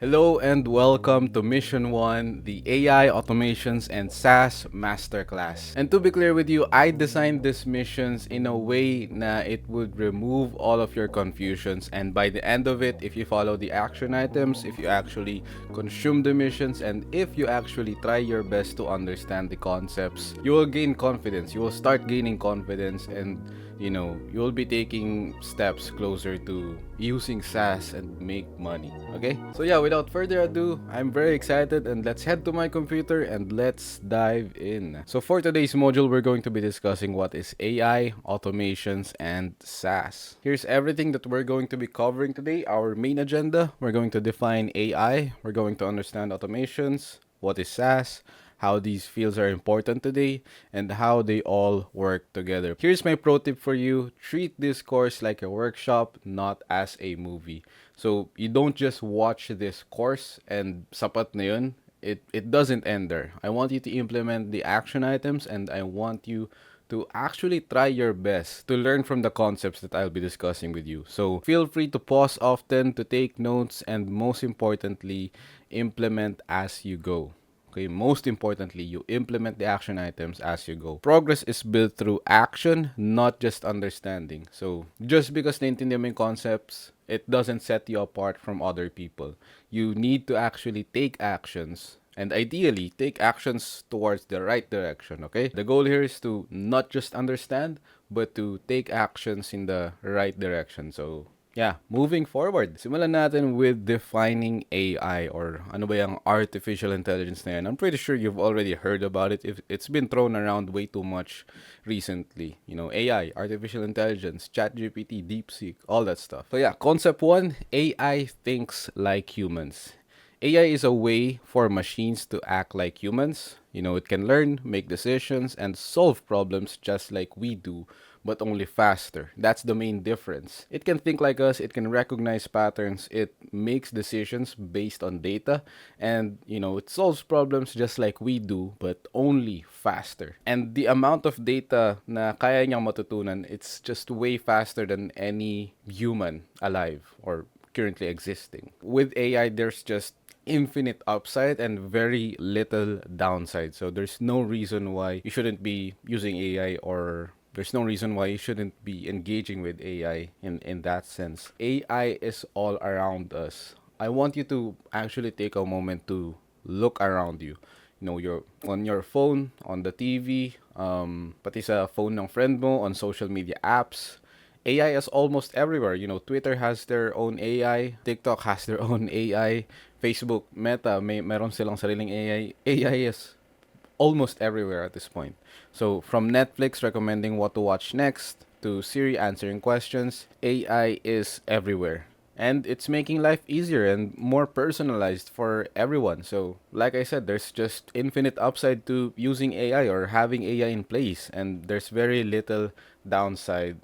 Hello and welcome to Mission 1, the AI Automations and SaaS Masterclass. And to be clear with you, I designed these missions in a way na it would remove all of your confusions, and by the end of it, if you follow the action items, if you actually consume the missions, and if you actually try your best to understand the concepts, you will gain confidence. You will start gaining confidence, and you will be taking steps closer to using SaaS and make money. Okay? So yeah, without further ado, I'm very excited, and let's head to my computer and let's dive in. So for today's module, we're going to be discussing what is AI, automations, and SaaS. Here's everything that we're going to be covering today. Our main agenda, we're going to define AI, we're going to understand automations, what is SaaS, how these fields are important today, and how they all work together. Here's my pro tip for you. Treat this course like a workshop, not as a movie. So you don't just watch this course and sapat na yun. It doesn't end there. I want you to implement the action items, and I want you to actually try your best to learn from the concepts that I'll be discussing with you. So feel free to pause often, to take notes, and most importantly, implement as you go. Okay, most importantly, you implement the action items as you go. Progress is built through action, not just understanding. So, just because naintindihan mo yung concepts, it doesn't set you apart from other people. You need to actually take actions, and ideally take actions towards the right direction. Okay, the goal here is to not just understand, but to take actions in the right direction. So yeah, moving forward, simulan natin with defining AI, or ano ba yung artificial intelligence na yan. I'm pretty sure you've already heard about it. If it's been thrown around way too much recently. AI, artificial intelligence, ChatGPT, DeepSeek, all that stuff. So yeah, concept one, AI thinks like humans. AI is a way for machines to act like humans. It can learn, make decisions, and solve problems just like we do, but only faster. That's the main difference. It can think like us, it can recognize patterns, it makes decisions based on data, and it solves problems just like we do, but only faster. And the amount of data na kaya niyang matutunan, it's just way faster than any human alive or currently existing. With AI, there's just infinite upside and very little downside. So there's no reason why you shouldn't be using AI, or there's no reason why you shouldn't be engaging with AI in that sense. AI is all around us. I want you to actually take a moment to look around you. You're on your phone, on the TV, pati sa phone ng friend mo, on social media apps. AI is almost everywhere. Twitter has their own AI, TikTok has their own AI, Facebook, Meta, meron silang sariling AI. AI is almost everywhere at this point. So from Netflix recommending what to watch next to Siri answering questions, AI is everywhere. And it's making life easier and more personalized for everyone. So, like I said, there's just infinite upside to using AI or having AI in place, and there's very little downside,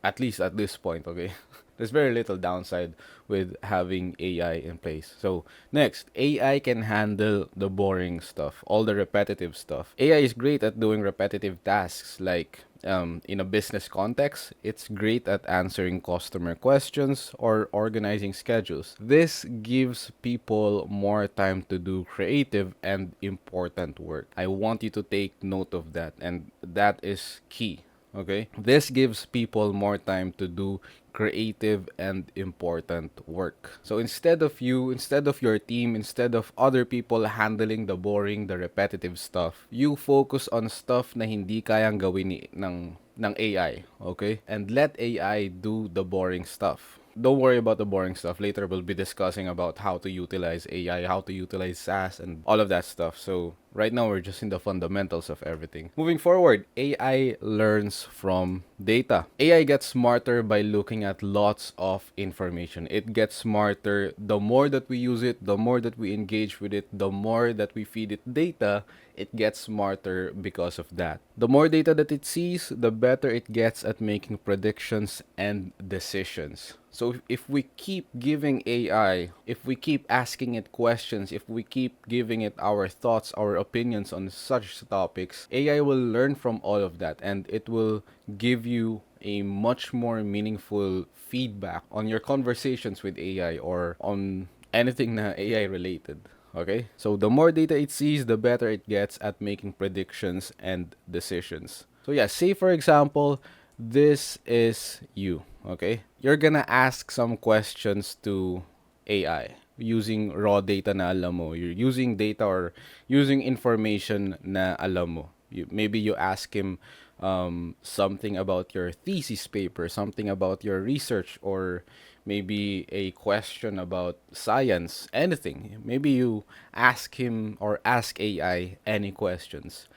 at least at this point, okay? There's very little downside with having AI in place. So, next, AI can handle the boring stuff, all the repetitive stuff. AI is great at doing repetitive tasks like in a business context, it's great at answering customer questions or organizing schedules. This gives people more time to do creative and important work. I want you to take note of that, and that is key. Okay? This gives people more time to do creative and important work. So instead of your team, instead of other people handling the boring, the repetitive stuff, you focus on stuff na hindi kayang gawin ng AI, okay? And let AI do the boring stuff. Don't worry about the boring stuff. Later, we'll be discussing about how to utilize AI, how to utilize SaaS, and all of that stuff. So right now, we're just in the fundamentals of everything. Moving forward, AI learns from data. AI gets smarter by looking at lots of information. It gets smarter the more that we use it, the more that we engage with it, the more that we feed it data, it gets smarter because of that. The more data that it sees, the better it gets at making predictions and decisions. So if we keep giving AI, if we keep asking it questions, if we keep giving it our thoughts, our opinions on such topics, AI will learn from all of that, and it will give you a much more meaningful feedback on your conversations with AI, or on anything na AI related. Okay? So the more data it sees, the better it gets at making predictions and decisions. So yeah, say for example, this is you. Okay? You're gonna ask some questions to AI using raw data na alam mo. You're using data or using information na alam mo. Maybe you ask him something about your thesis paper, something about your research, or maybe a question about science, anything. Maybe you ask him or ask AI any questions.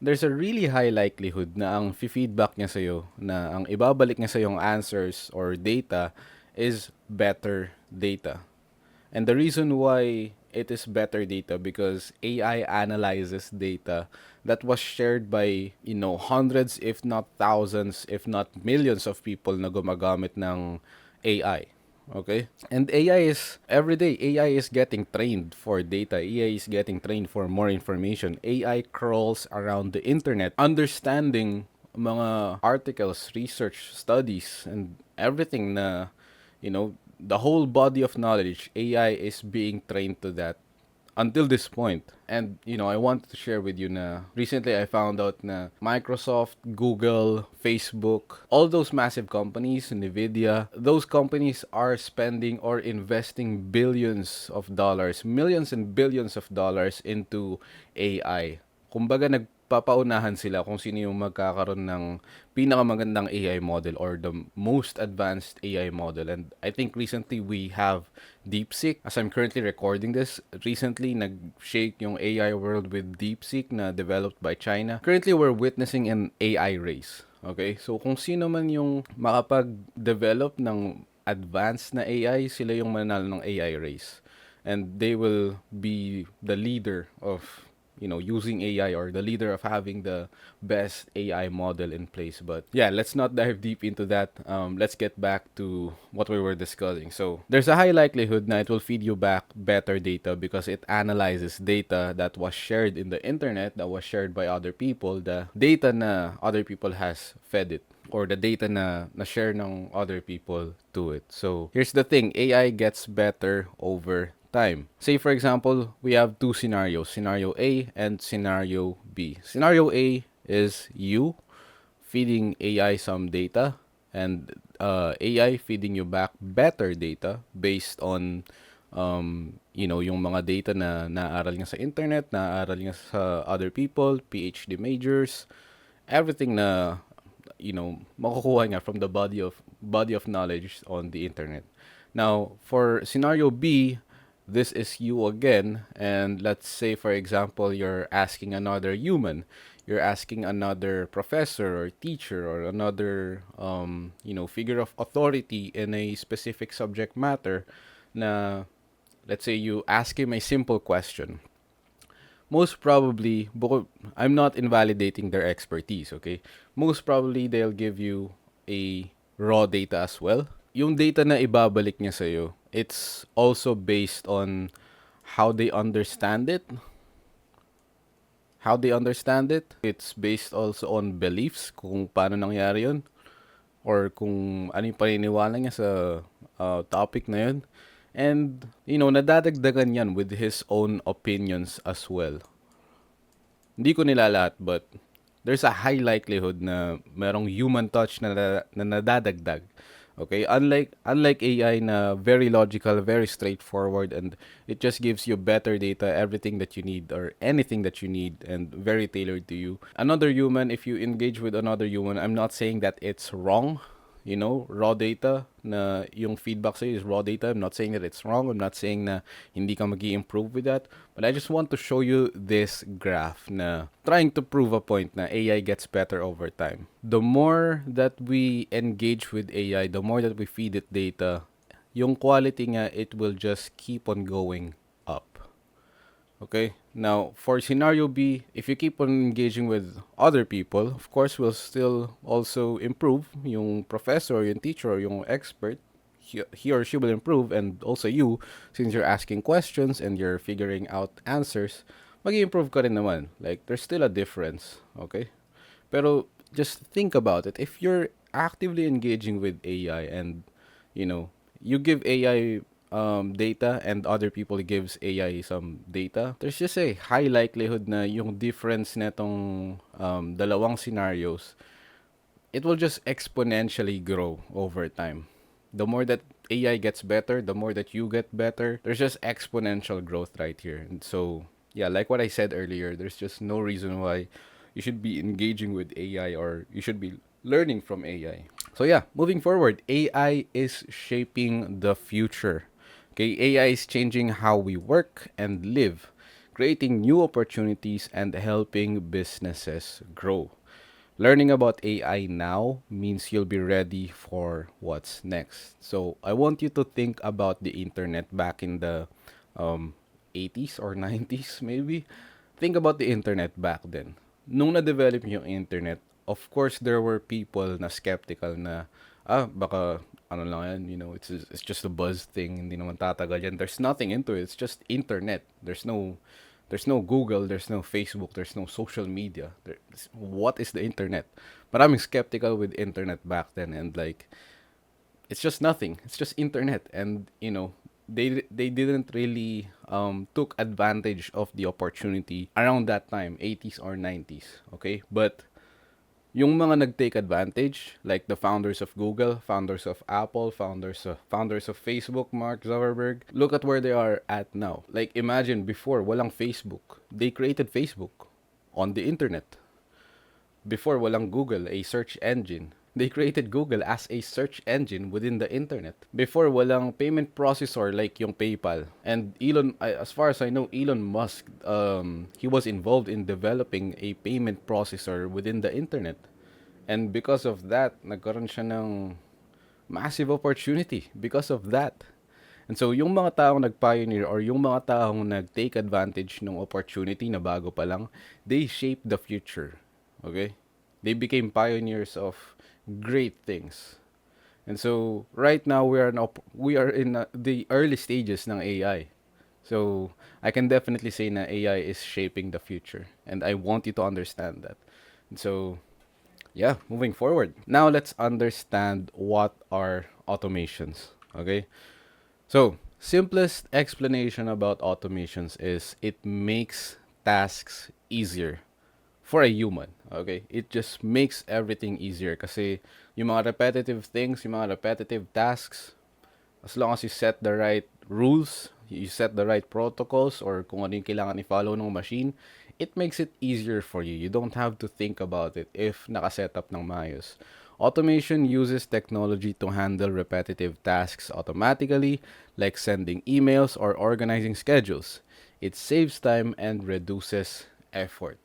There's a really high likelihood na ang feedback niya sa'yo, na ang ibabalik niya sa yung answers or data is better data. And the reason why it is better data because AI analyzes data that was shared by, hundreds if not thousands if not millions of people na gumagamit ng AI. Okay? And AI is every day AI is getting trained for data. AI is getting trained for more information. AI crawls around the internet understanding mga articles, research, studies and everything na the whole body of knowledge, AI is being trained to that until this point. And, I wanted to share with you na recently I found out na Microsoft, Google, Facebook, all those massive companies, Nvidia, those companies are spending or investing billions of dollars, millions and billions of dollars into AI. Kumbaga nagpapaunahan sila kung sino yung magkakaroon ng pinakamagandang AI model or the most advanced AI model. And I think recently we have DeepSeek. As I'm currently recording this, recently nag-shake yung AI world with DeepSeek na developed by China. Currently, we're witnessing an AI race. Okay? So kung sino man yung makapag-develop ng advanced na AI, sila yung mananalo ng AI race. And they will be the leader of using AI or the leader of having the best AI model in place. But yeah, let's not dive deep into that. Let's get back to what we were discussing. So there's a high likelihood that it will feed you back better data because it analyzes data that was shared in the internet, that was shared by other people, the data na other people has fed it or the data na share ng other people to it. So here's the thing, AI gets better over time. Say for example, we have two scenarios, scenario A and scenario B. Scenario A is you feeding AI some data and AI feeding you back better data based on yung mga data na naaral niya sa internet, naaral niya sa other people, PhD majors, everything na makukuha niya from the body of knowledge on the internet. Now, for scenario B, this is you again, and let's say for example you're asking another human, you're asking another professor or teacher or another figure of authority in a specific subject matter na let's say you ask him a simple question. Most probably, I'm not invalidating their expertise, okay? Most probably, they'll give you a raw data as well. Yung data na ibabalik niya sa'yo, it's also based on how they understand it. How they understand it. It's based also on beliefs, kung paano nangyari yun. Or kung ano yung paniniwala niya sa topic na yun. And, nadadagdagan yan with his own opinions as well. Hindi ko nilalahat, but there's a high likelihood na merong human touch na nadadagdag. Okay? Unlike AI na very logical, very straightforward, and it just gives you better data, everything that you need, or anything that you need, and very tailored to you. Another human, if you engage with another human, I'm not saying that it's wrong. Raw data na yung feedback sa'yo is raw data. I'm not saying that it's wrong. I'm not saying na hindi ka mag-i-improve with that. But I just want to show you this graph na trying to prove a point na AI gets better over time. The more that we engage with AI, the more that we feed it data, yung quality nga, it will just keep on going up. Okay? Now, for scenario B, if you keep on engaging with other people, of course, will still also improve. Yung professor, yung teacher, yung expert, he or she will improve, and also you, since you're asking questions and you're figuring out answers, mag-improve ka rin naman. Like, there's still a difference. Okay? Pero, just think about it. If you're actively engaging with AI and, you give AI data and other people gives AI some data, there's just a high likelihood na yung difference netong dalawang scenarios, it will just exponentially grow over time. The more that AI gets better, the more that you get better, there's just exponential growth right here. And so, yeah, like what I said earlier, there's just no reason why you should be engaging with AI or you should be learning from AI. So, yeah, moving forward, AI is shaping the future. Okay, AI is changing how we work and live, creating new opportunities and helping businesses grow. Learning about AI now means you'll be ready for what's next. So I want you to think about the internet back in the um, 80s or 90s maybe. Think about the internet back then. Nung na-develop yung internet, of course there were people na skeptical na baka ano lang yan, it's just a buzz thing, hindi naman tatagal yan. There's nothing into it. It's just internet. There's no Google, there's no Facebook, there's no social media. What is the internet? But I'm skeptical with internet back then, and like, it's just nothing. It's just internet, and they didn't really took advantage of the opportunity around that time, 80s or 90s. Okay, but yung mga nag-take advantage, like the founders of Google, founders of Apple, founders of Facebook, Mark Zuckerberg, look at where they are at now. Like imagine before walang Facebook, they created Facebook on the internet. Before walang Google, a search engine, they created Google as a search engine within the internet. Before walang payment processor like yung PayPal. And as far as I know, Elon Musk, he was involved in developing a payment processor within the internet. And because of that, nagkaroon siya ng massive opportunity because of that. And so, yung mga taong nag-pioneer or yung mga taong nag-take advantage ng opportunity na bago pa lang, they shape the future. Okay? They became pioneers of great things. And so, right now, we are in the early stages ng AI. So, I can definitely say na AI is shaping the future. And I want you to understand that. And so, yeah, moving forward. Now, let's understand what are automations. Okay? So, simplest explanation about automations is it makes tasks easier for a human. Okay? It just makes everything easier kasi yung mga repetitive things, yung mga repetitive tasks, as long as you set the right rules, you set the right protocols, or kung ano yung kailangan i-follow ng machine, it makes it easier for you. You don't have to think about it if nakaset up ng maayos. Automation uses technology to handle repetitive tasks automatically, like sending emails or organizing schedules. It saves time and reduces effort.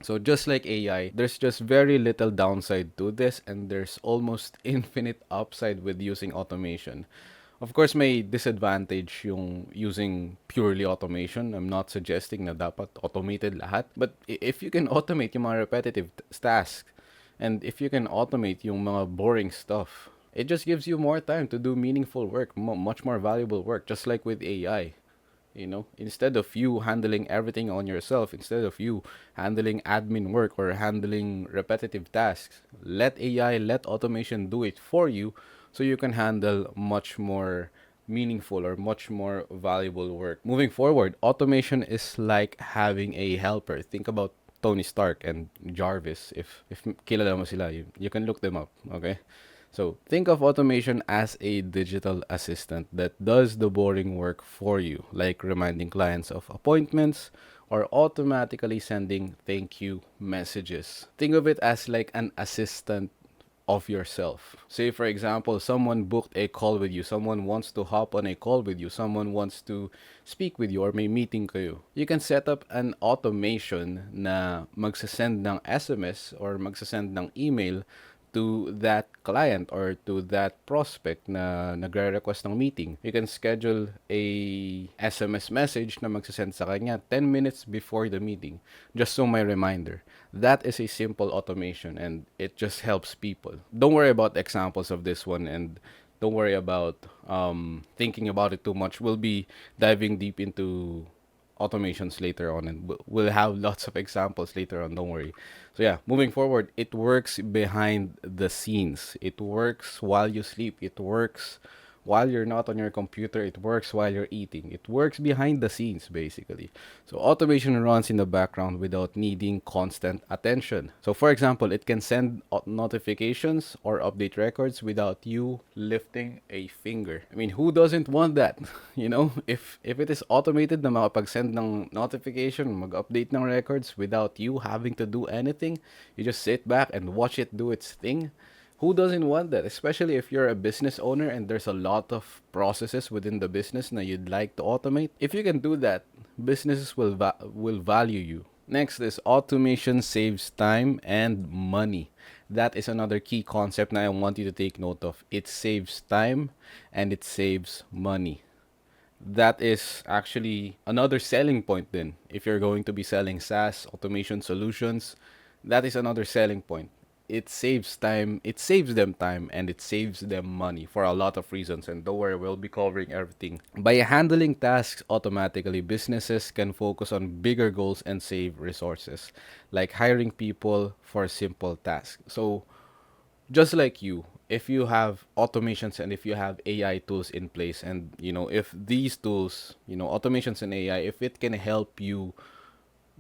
So just like AI, there's just very little downside to this, and there's almost infinite upside with using automation. Of course, may disadvantage yung using purely automation. I'm not suggesting na dapat automated lahat. But if you can automate yung mga repetitive tasks, and if you can automate yung mga boring stuff, it just gives you more time to do meaningful work, much more valuable work, just like with AI. Instead of you handling everything on yourself, instead of you handling admin work or handling repetitive tasks, let AI, let automation do it for you so you can handle much more meaningful or much more valuable work. Moving forward, automation is like having a helper. Think about Tony Stark and Jarvis. If kilala mo sila, you can look them up, okay? So, think of automation as a digital assistant that does the boring work for you, like reminding clients of appointments or automatically sending thank you messages. Think of it as like an assistant of yourself. Say, for example, someone booked a call with you, someone wants to hop on a call with you, someone wants to speak with you, or may meeting kayo. You can set up an automation na magsasend ng SMS or magsasend ng email to that client or to that prospect na nagre-request ng meeting. You can schedule a SMS message na magsasend sa kanya 10 minutes before the meeting, just so may reminder. That is a simple automation, and it just helps people. Don't worry about examples of this one, and don't worry about thinking about it too much. We'll be diving deep into automations later on, and we'll have lots of examples later on, don't worry. So yeah, moving forward, it works behind the scenes, it works while you sleep, it works while you're not on your computer. It works while you're eating. It works behind the scenes, basically. So automation runs in the background without needing constant attention. So for example, it can send notifications or update records without you lifting a finger. I mean, who doesn't want that? If it is automated na makapag-send ng notification, mag-update ng records without you having to do anything, you just sit back and watch it do its thing. Who doesn't want that? Especially if you're a business owner and there's a lot of processes within the business that you'd like to automate. If you can do that, businesses will value you. Next is automation saves time and money. That is another key concept that I want you to take note of. It saves time and it saves money. That is actually another selling point then. If you're going to be selling SaaS automation solutions, that is another selling point. It saves time, it saves them time, and it saves them money for a lot of reasons. And don't worry, we'll be covering everything. By handling tasks automatically, businesses can focus on bigger goals and save resources, like hiring people for simple tasks. So, just like you, if you have automations and if you have AI tools in place, and if these tools, automations and AI, if it can help you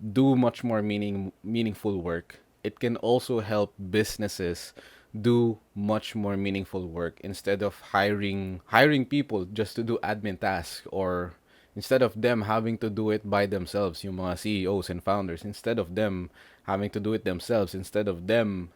do much more meaningful work, it can also help businesses do much more meaningful work instead of hiring people just to do admin tasks, or instead of them having to do it by themselves, yung mga CEOs and founders, instead of them having to do it themselves, instead of them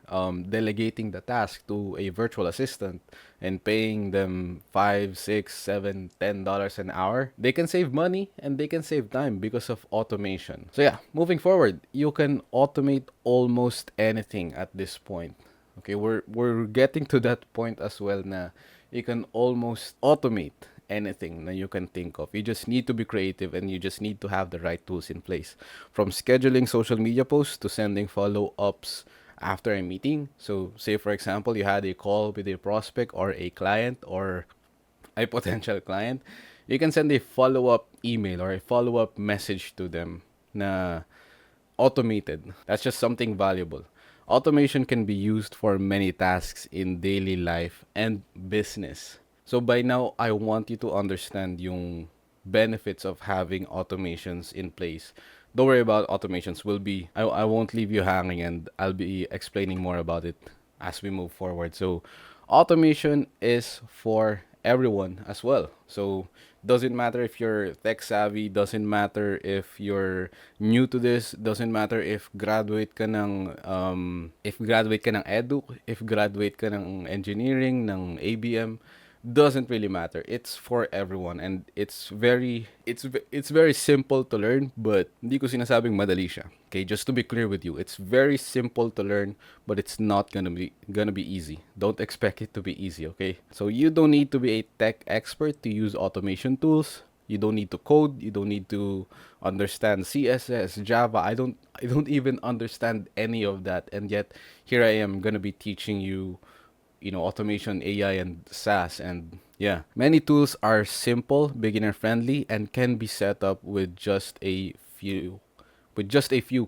delegating the task to a virtual assistant and paying them $5, $6, $7, $10 an hour, they can save money and they can save time because of automation. So yeah, moving forward, you can automate almost anything at this point. Okay, we're getting to that point as well na you can almost automate anything that you can think of. You just need to be creative and you just need to have the right tools in place. From scheduling social media posts to sending follow-ups after a meeting. So say for example, you had a call with a prospect or a client or a potential client, you can send a follow-up email or a follow-up message to them na automated. That's just something valuable. Automation can be used for many tasks in daily life and business. So by now, I want you to understand yung benefits of having automations in place. Don't worry about automations. I won't leave you hanging, and I'll be explaining more about it as we move forward. So automation is for everyone as well. So doesn't matter if you're tech savvy, doesn't matter if you're new to this, doesn't matter if graduate ka ng edu, if graduate ka ng engineering, ng ABM, doesn't really matter. It's for everyone, and it's very simple to learn, but hindi ko sinasabing madali siya. Okay, just to be clear with you, it's very simple to learn, but it's not gonna be easy. Don't expect it to be easy, okay? So you don't need to be a tech expert to use automation tools. You don't need to code, you don't need to understand CSS, Java. I don't even understand any of that, and yet here I am gonna be teaching you automation, AI, and SaaS. And yeah, many tools are simple, beginner friendly, and can be set up with just a few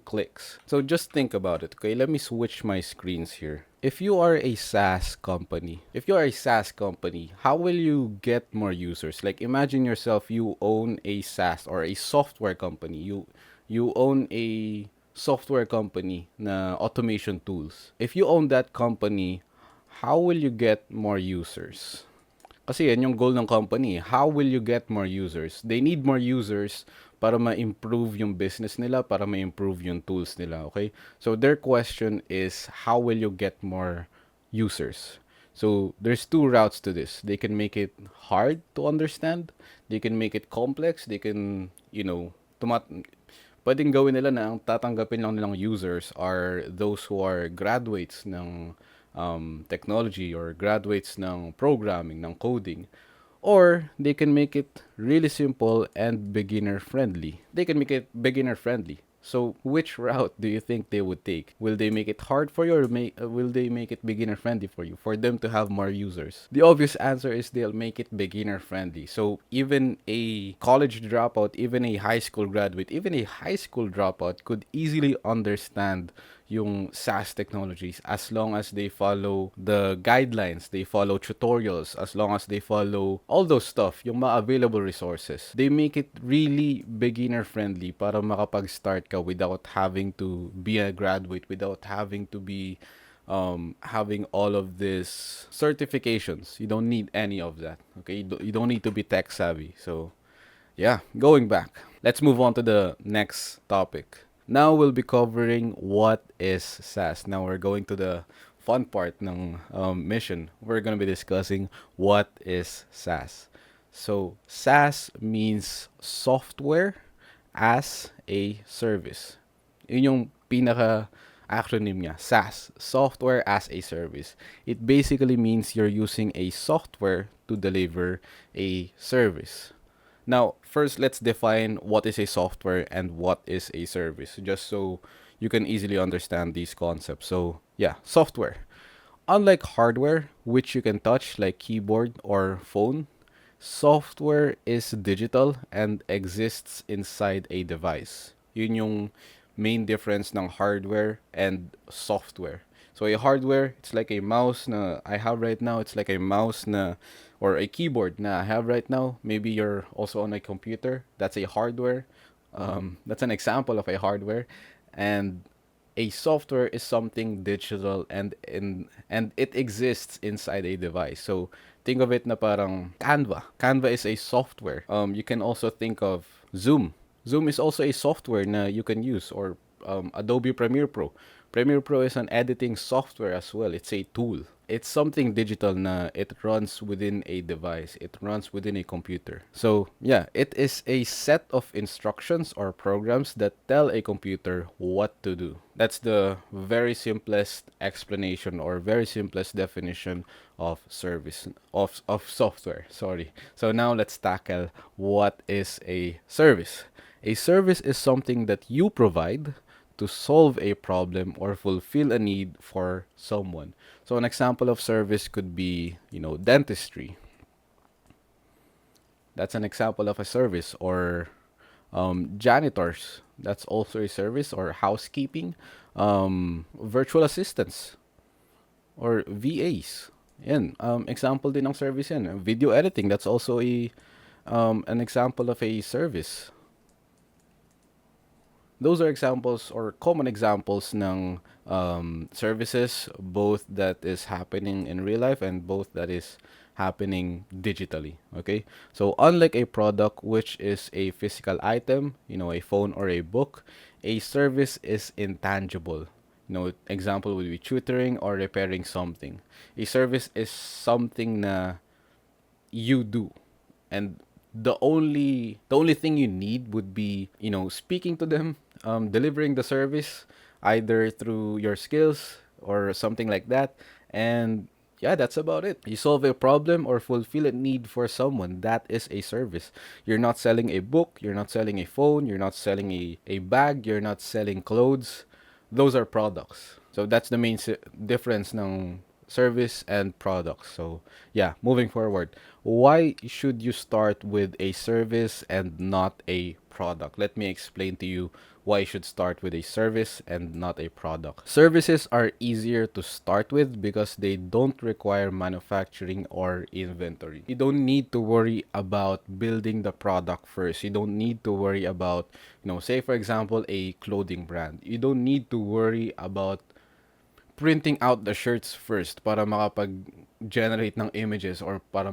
clicks. So just think about it. Okay, let me switch my screens here. If you are a SaaS company, how will you get more users? Like imagine yourself, you own a SaaS or a software company. You own a software company na automation tools. If you own that company, how will you get more users? Kasi yan yung goal ng company. How will you get more users? They need more users para ma-improve yung business nila, para ma-improve yung tools nila, okay? So their question is, how will you get more users? So there's two routes to this. They can make it hard to understand. They can make it complex. They can, pwedeng gawin nila na ang tatanggapin lang nilang users are those who are graduates ng technology or graduates ng programming, ng coding. Or they can make it really simple and beginner friendly. They can make it beginner friendly. So which route do you think they would take? Will they make it hard for you, or will they make it beginner friendly for you, for them to have more users? The obvious answer is they'll make it beginner friendly. So even a college dropout, even a high school graduate, even a high school dropout could easily understand yung SaaS technologies as long as they follow the guidelines, they follow tutorials, as long as they follow all those stuff, yung mga available resources. They make it really beginner friendly para makapag-start ka without having to be a graduate, without having to be having all of these certifications. You don't need any of that. Okay, you don't need to be tech savvy. So yeah, going back. Let's move on to the next topic. Now we'll be covering what is SaaS. Now we're going to the fun part ng mission. We're going to be discussing what is SaaS. So SaaS means software as a service. Yun yung pinaka acronym niya, SaaS, software as a service. It basically means you're using a software to deliver a service. Now, first, let's define what is a software and what is a service, just so you can easily understand these concepts. So, yeah, software. Unlike hardware, which you can touch like keyboard or phone, software is digital and exists inside a device. Yun yung main difference ng hardware and software. So a hardware, it's like a mouse na I have right now. It's like a mouse na or a keyboard na I have right now. Maybe you're also on a computer. That's a hardware. That's an example of a hardware. And a software is something digital and it exists inside a device. So think of it na parang Canva. Canva is a software. You can also think of Zoom. Zoom is also a software na you can use, or Adobe Premiere Pro. Premiere Pro is an editing software as well. It's a tool. It's something digital na it runs within a device. It runs within a computer. So, yeah, it is a set of instructions or programs that tell a computer what to do. That's the very simplest explanation or very simplest definition of service of software. Sorry. So now let's tackle what is a service. A service is something that you provide to solve a problem or fulfill a need for someone. So an example of service could be, dentistry. That's an example of a service. Or janitors. That's also a service. Or housekeeping. Virtual assistants. Or VAs. Yan. Example din ng service yan. Video editing. That's also an example of a service. Those are examples or common examples ng services, both that is happening in real life and both that is happening digitally. Okay, so unlike a product, which is a physical item, a phone or a book, a service is intangible. Example would be tutoring or repairing something. A service is something na you do, and the only thing you need would be speaking to them, delivering the service either through your skills or something like that. And yeah, that's about it. You solve a problem or fulfill a need for someone. That is a service. You're not selling a book, you're not selling a phone, you're not selling a bag, you're not selling clothes. Those are products. So that's the main difference ng service and products. So yeah, moving forward, why should you start with a service and not a product? Let me explain to you why you should start with a service and not a product. Services are easier to start with because they don't require manufacturing or inventory. You don't need to worry about building the product first. You don't need to worry about, say for example, a clothing brand. You don't need to worry about printing out the shirts first para makapag-generate ng images or para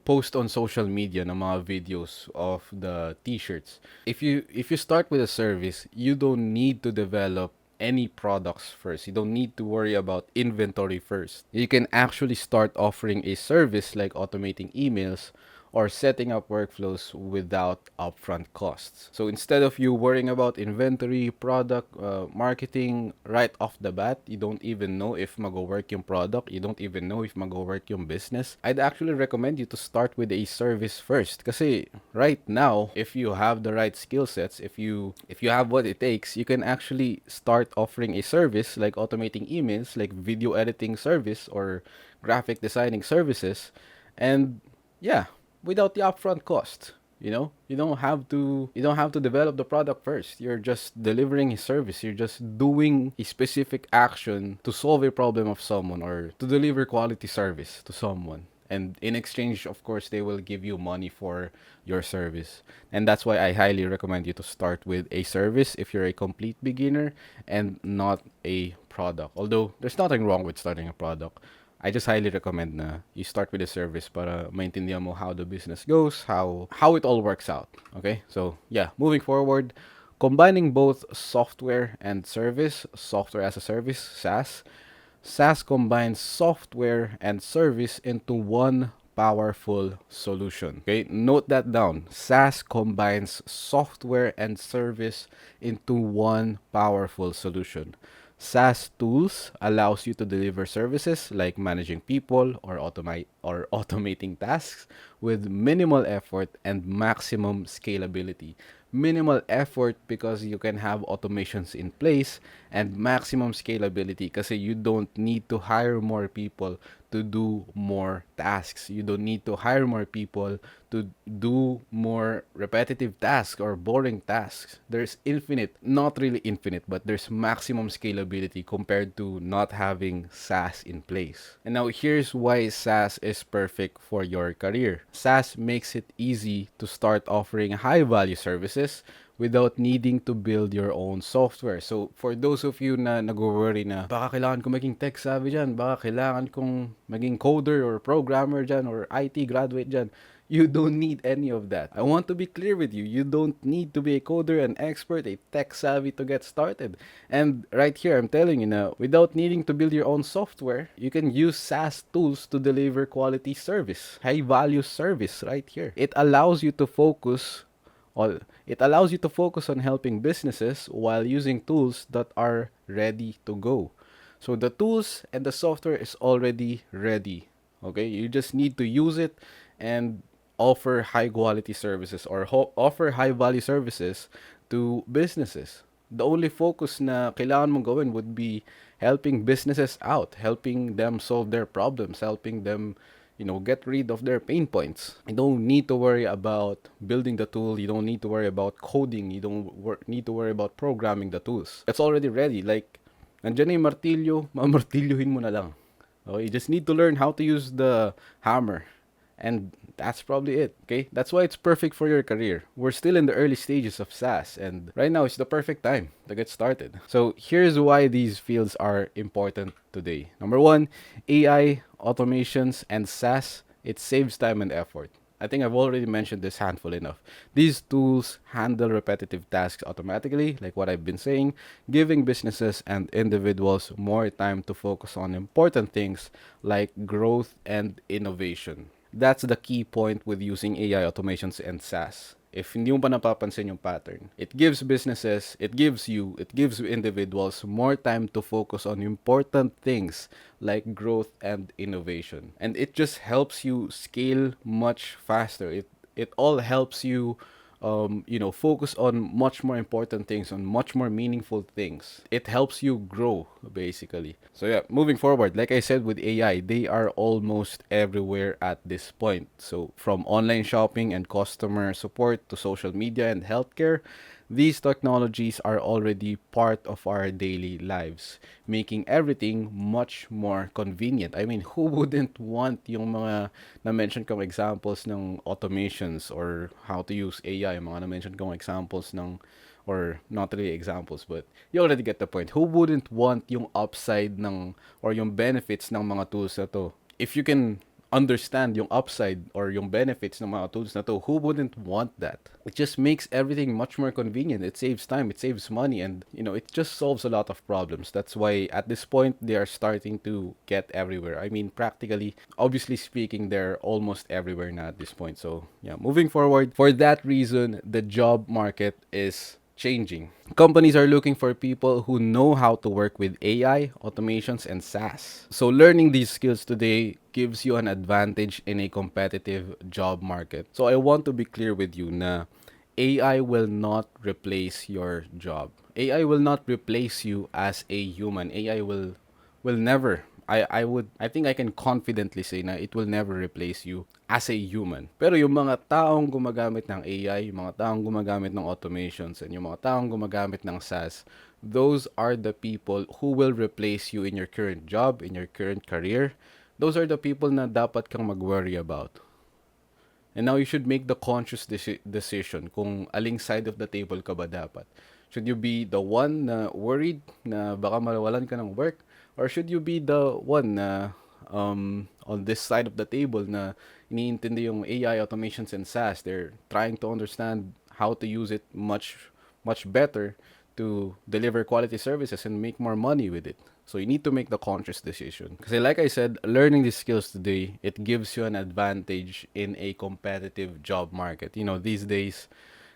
post on social media ng mga videos of the t-shirts. If you start with a service, you don't need to develop any products first. You don't need to worry about inventory first. You can actually start offering a service like automating emails or setting up workflows without upfront costs. So instead of you worrying about inventory, product, marketing right off the bat, you don't even know if mag-work yung product, you don't even know if mag-work yung business, I'd actually recommend you to start with a service first. Kasi right now, if you have the right skill sets, if you have what it takes, you can actually start offering a service like automating emails, like video editing service or graphic designing services, and yeah, without the upfront cost. You don't have to develop the product first. You're just delivering a service. You're just doing a specific action to solve a problem of someone or to deliver quality service to someone. And in exchange, of course, they will give you money for your service. And that's why I highly recommend you to start with a service if you're a complete beginner and not a product. Although there's nothing wrong with starting a product. I just highly recommend na you start with a service para maintindihan mo how the business goes, how it all works out. Okay? So, yeah, moving forward, combining both software and service, software as a service, SaaS. SaaS combines software and service into one powerful solution. Okay, note that down. SaaS combines software and service into one powerful solution. SaaS tools allows you to deliver services like managing people or automating tasks with minimal effort and maximum scalability. Minimal effort because you can have automations in place, and maximum scalability kasi you don't need to hire more people to do more tasks. You don't need to hire more people to do more repetitive tasks or boring tasks. There's infinite, not really infinite, but there's maximum scalability compared to not having SaaS in place. And now here's why SaaS is perfect for your career. SaaS makes it easy to start offering high value services without needing to build your own software. So, for those of you na nag-worry na, baka kailangan ko maging tech savvy dyan, baka kailangan kong maging coder or programmer dyan or IT graduate dyan, you don't need any of that. I want to be clear with you. You don't need to be a coder, an expert, a tech savvy to get started. And right here, I'm telling you now, without needing to build your own software, you can use SaaS tools to deliver quality service, high value service right here. It allows you to focus on helping businesses while using tools that are ready to go. So the tools and the software is already ready. Okay, you just need to use it and offer high quality services or offer high value services to businesses. The only focus na kailangan mong gawin would be helping businesses out, helping them solve their problems, helping them get rid of their pain points. You don't need to worry about building the tool. You don't need to worry about coding. You don't need to worry about programming the tools. It's already ready. Like, nandiyan na yung martilyo, mamartilyohin mo na lang. Okay, you just need to learn how to use the hammer. And that's probably it, okay? That's why it's perfect for your career. We're still in the early stages of SaaS, and right now it's the perfect time to get started. So here's why these fields are important today. Number one, AI, automations, and SaaS, it saves time and effort. I think I've already mentioned this handful enough. These tools handle repetitive tasks automatically, like what I've been saying, giving businesses and individuals more time to focus on important things like growth and innovation. That's the key point with using AI automations and SaaS. If hindi mo pa napapansin yung pattern, it gives individuals more time to focus on important things like growth and innovation. And it just helps you scale much faster. It all helps you focus on much more important things, on much more meaningful things. It helps you grow, basically. So yeah, moving forward, like I said with AI, they are almost everywhere at this point. So from online shopping and customer support to social media and healthcare, these technologies are already part of our daily lives, making everything much more convenient. I mean, who wouldn't want yung mga na-mention kong examples ng automations or how to use AI, mga na-mention kong examples ng, or not really examples, but you already get the point. Who wouldn't want yung upside ng, or yung benefits ng mga tools na to? If you can understand yung upside or yung benefits ng mga tools na to, who wouldn't want that? It just makes everything much more convenient. It saves time, it saves money, and it just solves a lot of problems. That's why at this point they are starting to get everywhere. I mean, practically, obviously speaking, they're almost everywhere now at this point. So yeah, moving forward, for that reason, the job market is changing. Companies are looking for people who know how to work with AI, automations, and SaaS. So learning these skills today gives you an advantage in a competitive job market. So I want to be clear with you na AI will not replace your job. AI will not replace you as a human. AI will never I think I can confidently say na it will never replace you as a human. Pero yung mga taong gumagamit ng AI, yung mga taong gumagamit ng automations, and yung mga taong gumagamit ng SaaS, those are the people who will replace you in your current job, in your current career. Those are the people na dapat kang mag-worry about. And now you should make the conscious decision kung aling side of the table ka ba dapat. Should you be the one na worried na baka mawalan ka ng work? Or should you be the one na on this side of the table na iniintindi yung AI automations and SaaS? They're trying to understand how to use it much better to deliver quality services and make more money with it. So you need to make the conscious decision. Because like I said, learning these skills today, it gives you an advantage in a competitive job market. You know, these days,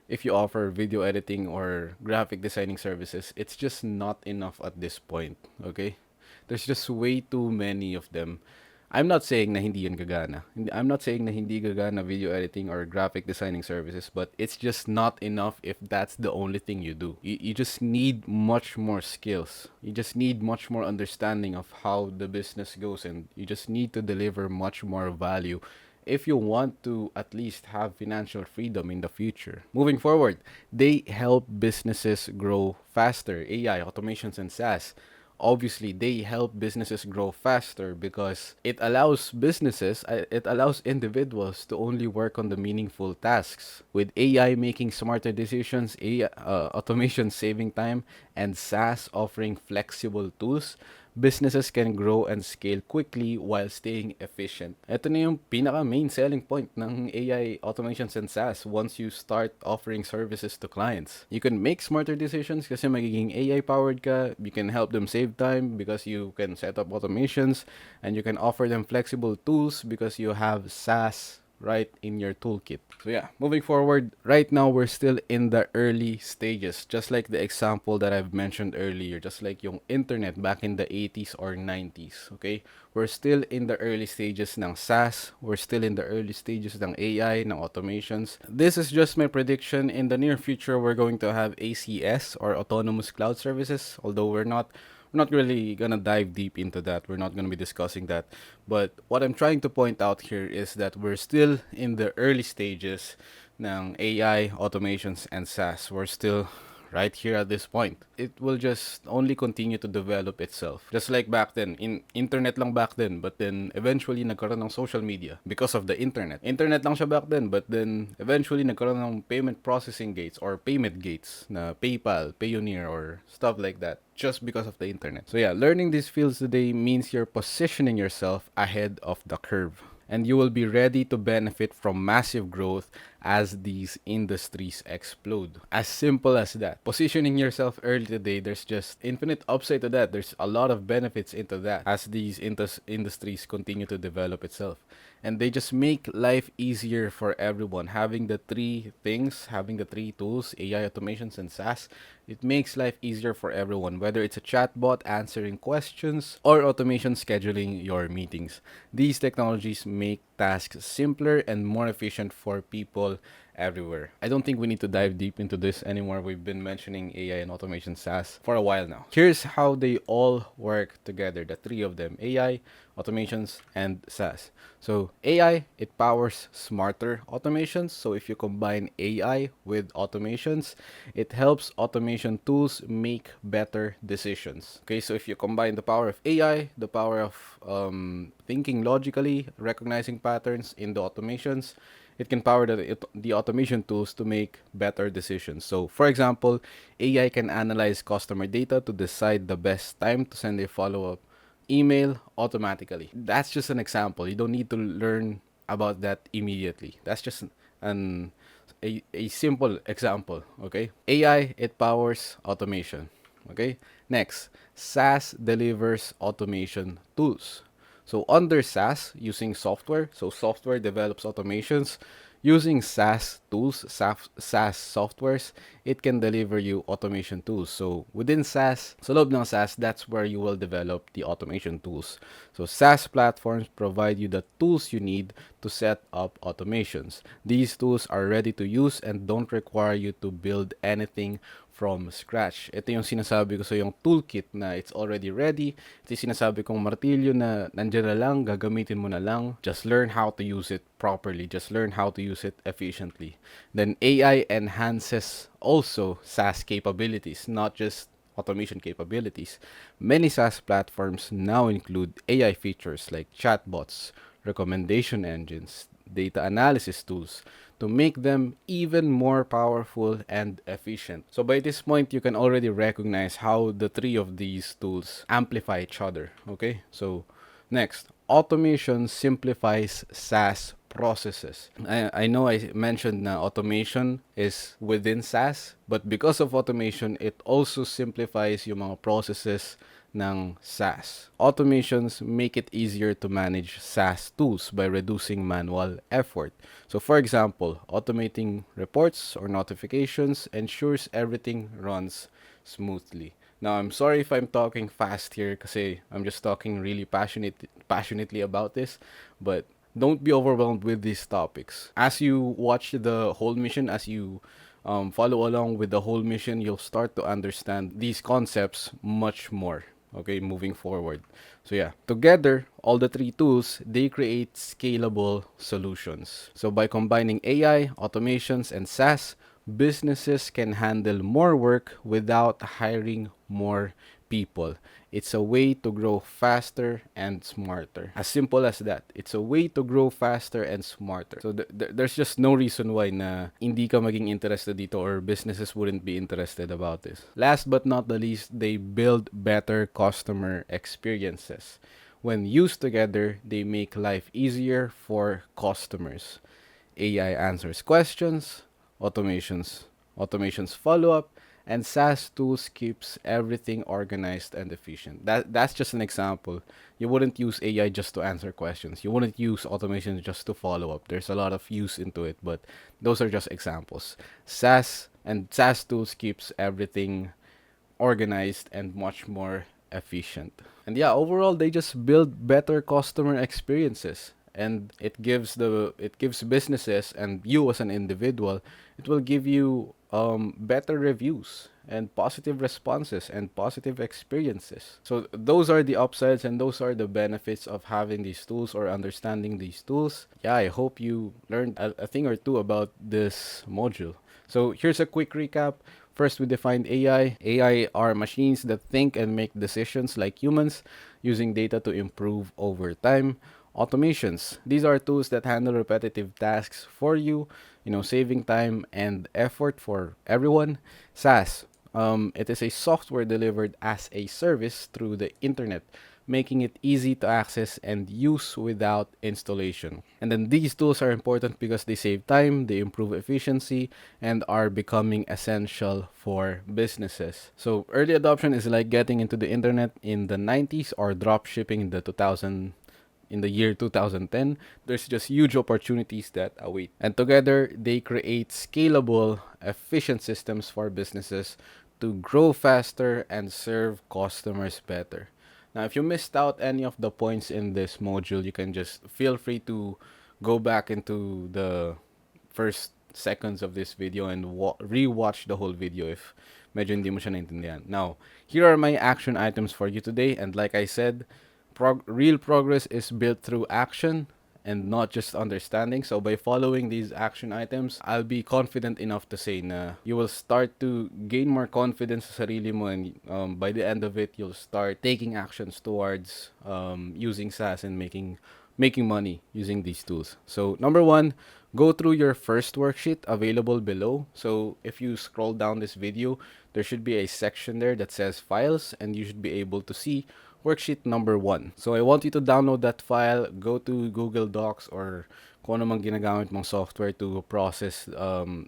if you offer video editing or graphic designing services, it's just not enough at this point. Okay? There's just way too many of them. I'm not saying na hindi yun gagana. I'm not saying na hindi gagana video editing or graphic designing services, but it's just not enough if that's the only thing you do. You just need much more skills. You just need much more understanding of how the business goes, and you just need to deliver much more value if you want to at least have financial freedom in the future. Moving forward, they help businesses grow faster. AI, automations, and SaaS, obviously they help businesses grow faster because it allows individuals to only work on the meaningful tasks. With AI making smarter decisions, automation saving time, and SaaS offering flexible tools, businesses can grow and scale quickly while staying efficient. Ito na yung pinaka main selling point ng AI automations and SaaS once you start offering services to clients. You can make smarter decisions kasi magiging AI powered ka. You can help them save time because you can set up automations, and you can offer them flexible tools because you have SaaS right in your toolkit. So yeah, moving forward, right now we're still in the early stages, just like the example that I've mentioned earlier, just like yung internet back in the 80s or 90s, okay? We're still in the early stages ng SaaS, we're still in the early stages ng AI, ng automations. This is just my prediction. In the near future, we're going to have ACS or autonomous cloud services, although we're not really gonna dive deep into that. We're not gonna be discussing that. But what I'm trying to point out here is that we're still in the early stages ng AI, automations, and SaaS. We're still right here at this point. It will just only continue to develop itself. Just like back then, internet lang back then, but then eventually nagkaroon ng social media because of the internet. Internet lang siya back then, but then eventually nagkaroon ng payment processing gates or payment gates na PayPal, Payoneer, or stuff like that just because of the internet. So yeah, learning these fields today means you're positioning yourself ahead of the curve, and you will be ready to benefit from massive growth as these industries explode. As simple as that. Positioning yourself early today, there's just infinite upside to that. There's a lot of benefits into that as these industries continue to develop itself. And they just make life easier for everyone. Having the three things, having the three tools, AI, automations, and SaaS, it makes life easier for everyone, whether it's a chatbot answering questions or automation scheduling your meetings. These technologies make tasks simpler and more efficient for people everywhere. I don't think we need to dive deep into this anymore. We've been mentioning AI and automation SaaS for a while now. Here's how they all work together, the three of them: AI, automations, and SaaS. So AI, it powers smarter automations. So if you combine AI with automations, it helps automation tools make better decisions. Okay, so if you combine the power of AI, the power of thinking logically, recognizing patterns in the automations, it can power the automation tools to make better decisions. So, for example, AI can analyze customer data to decide the best time to send a follow-up email automatically. That's just an example. You don't need to learn about that immediately. That's just an a simple example, okay? AI, it powers automation, okay? Next, SaaS delivers automation tools. So under SaaS, using software, so software develops automations. Using SaaS tools, SaaS softwares, it can deliver you automation tools. So within SaaS, sa loob ng SaaS, that's where you will develop the automation tools. So SaaS platforms provide you the tools you need to set up automations. These tools are ready to use and don't require you to build anything from scratch. Ito yung sinasabi ko sa yung toolkit na it's already ready. Ito yung sinasabi kong martilyo na nandiyan na lang, gagamitin mo na lang. Just learn how to use it properly. Just learn how to use it efficiently. Then AI enhances also SaaS capabilities, not just automation capabilities. Many SaaS platforms now include AI features like chatbots, recommendation engines, data analysis tools to make them even more powerful and efficient. So by this point, you can already recognize how the three of these tools amplify each other. Okay, so next, automation simplifies SaaS processes. I know I mentioned na automation is within SaaS, but because of automation, it also simplifies yung mga processes ng SaaS. Automations make it easier to manage SaaS tools by reducing manual effort. So for example, automating reports or notifications ensures everything runs smoothly. Now, I'm sorry if I'm talking fast here kasi I'm just talking really passionately about this, but don't be overwhelmed with these topics. As you watch the whole mission, as you follow along with the whole mission, you'll start to understand these concepts much more. Okay, moving forward. So yeah, together, all the three tools, they create scalable solutions. So by combining AI, automations, and SaaS, businesses can handle more work without hiring more people. It's a way to grow faster and smarter. As simple as that. It's a way to grow faster and smarter. So there's just no reason why na hindi ka maging interested dito or businesses wouldn't be interested about this. Last but not the least, they build better customer experiences. When used together, they make life easier for customers. AI answers questions, automations follow up, and SaaS tools keeps everything organized and efficient. That's just an example. You wouldn't use AI just to answer questions. You wouldn't use automation just to follow up. There's a lot of use into it, but those are just examples. SaaS tools keeps everything organized and much more efficient. And yeah, overall they just build better customer experiences, and it gives businesses and you as an individual, it will give you better reviews and positive responses and positive experiences. So those are the upsides and those are the benefits of having these tools or understanding these tools. Yeah, I hope you learned a thing or two about this module. So here's a quick recap. First, we defined AI. AI are machines that think and make decisions like humans, using data to improve over time. Automations. These are tools that handle repetitive tasks for you, saving time and effort for everyone. SaaS. It is a software delivered as a service through the internet, making it easy to access and use without installation. And then these tools are important because they save time, they improve efficiency, and are becoming essential for businesses. So early adoption is like getting into the internet in the 90s or drop shipping in the year 2010. There's just huge opportunities that await. And together, they create scalable, efficient systems for businesses to grow faster and serve customers better. Now, if you missed out any of the points in this module, you can just feel free to go back into the first seconds of this video and re-watch the whole video if medyo hindi mo siya naintindihan. Now, here are my action items for you today. And like I said, real progress is built through action and not just understanding. So by following these action items, I'll be confident enough to say na you will start to gain more confidence sa sarili mo, and by the end of it, you'll start taking actions towards using SaaS and making money using these tools. So number one, go through your first worksheet available below. So if you scroll down this video, there should be a section there that says files, and you should be able to see worksheet number 1. So I want you to download that file, go to Google Docs or kung ano mang ginagamit mong software to process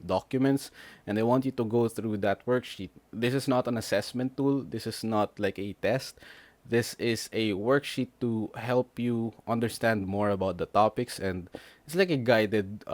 documents, and I want you to go through that worksheet. This is not an assessment tool. This is not like a test. This is a worksheet to help you understand more about the topics, and it's like a guided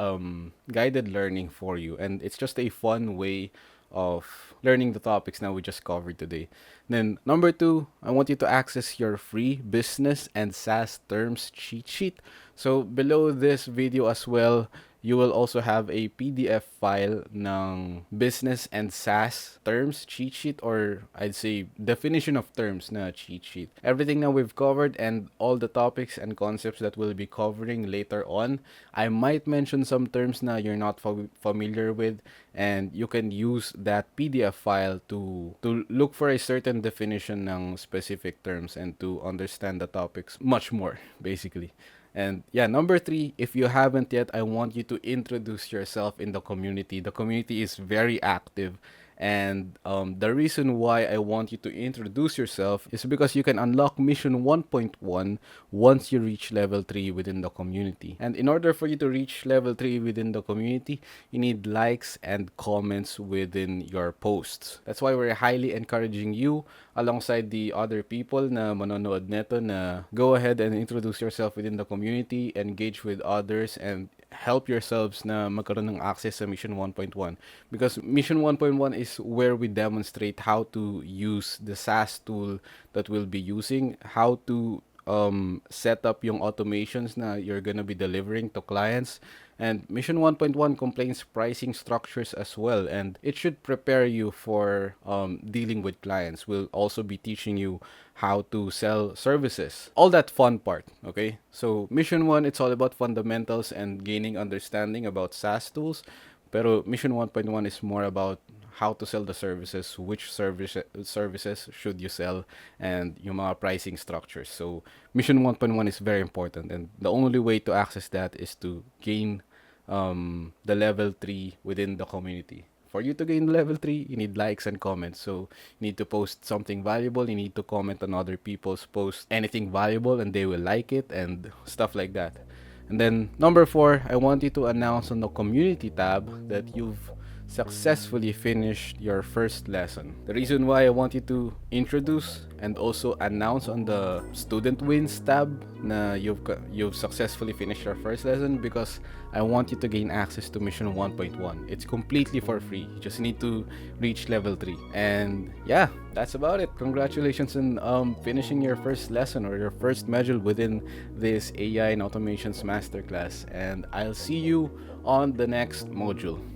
learning for you, and it's just a fun way of learning the topics that we just covered today. Then number 2, I want you to access your free business and SaaS terms cheat sheet. So below this video as well, you will also have a PDF file ng business and SaaS terms cheat sheet, or I'd say definition of terms na cheat sheet. Everything na we've covered and all the topics and concepts that we'll be covering later on. I might mention some terms na you're not familiar with, and you can use that PDF file to look for a certain definition ng specific terms and to understand the topics much more, basically. And yeah, number three, if you haven't yet, I want you to introduce yourself in the community. The community is very active. And the reason why I want you to introduce yourself is because you can unlock Mission 1.1 once you reach level 3 within the community. And in order for you to reach level 3 within the community, you need likes and comments within your posts. That's why we're highly encouraging you, alongside the other people na manonood neto, na go ahead and introduce yourself within the community, engage with others, and help yourselves na magkaroon ng access sa Mission 1.1. Because Mission 1.1 is where we demonstrate how to use the SaaS tool that we'll be using, how to set up yung automations na you're gonna be delivering to clients. And Mission 1.1 contains pricing structures as well, and it should prepare you for dealing with clients. We'll also be teaching you how to sell services. All that fun part, okay? So Mission 1, it's all about fundamentals and gaining understanding about SaaS tools. Pero Mission 1.1 is more about how to sell the services, which services should you sell, and yung mga pricing structures. So Mission 1.1 is very important, and the only way to access that is to gain the level 3 within the community. For you to gain level 3, you need likes and comments. So you need to post something valuable, you need to comment on other people's posts, anything valuable, and they will like it, and stuff like that. And then number 4, I want you to announce on the community tab that you've successfully finished your first lesson. The reason why I want you to introduce and also announce on the student wins tab na you've successfully finished your first lesson, because I want you to gain access to Mission 1.1. It's completely for free. You just need to reach level 3. And yeah, that's about it. Congratulations on finishing your first lesson or your first module within this AI and Automations Masterclass. And I'll see you on the next module.